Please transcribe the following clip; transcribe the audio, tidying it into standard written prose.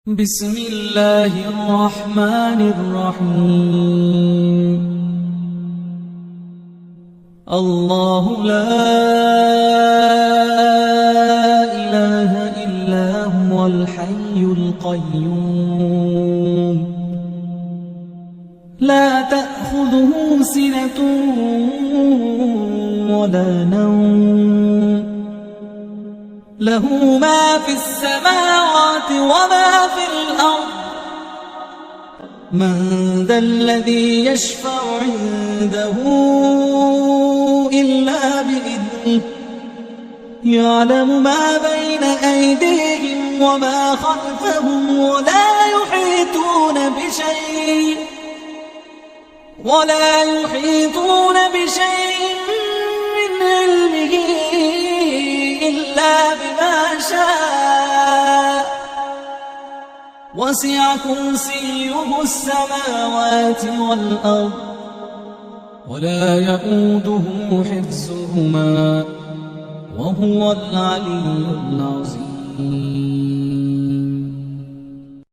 بسم الله الرحمن الرحيم. الله لا إله إلا هو الحي القيوم لا تأخذه سنة ولا نوم له ما في السماوات وما في الأرض من ذا الذي يشفع عنده إلا بإذنه يعلم ما بين أيديهم وما خلفهم ولا يحيطون بشيء من علمه إلا بما شاء وسع كرسيه السماوات والأرض ولا يئوده حفظهما وهو العلي العظيم.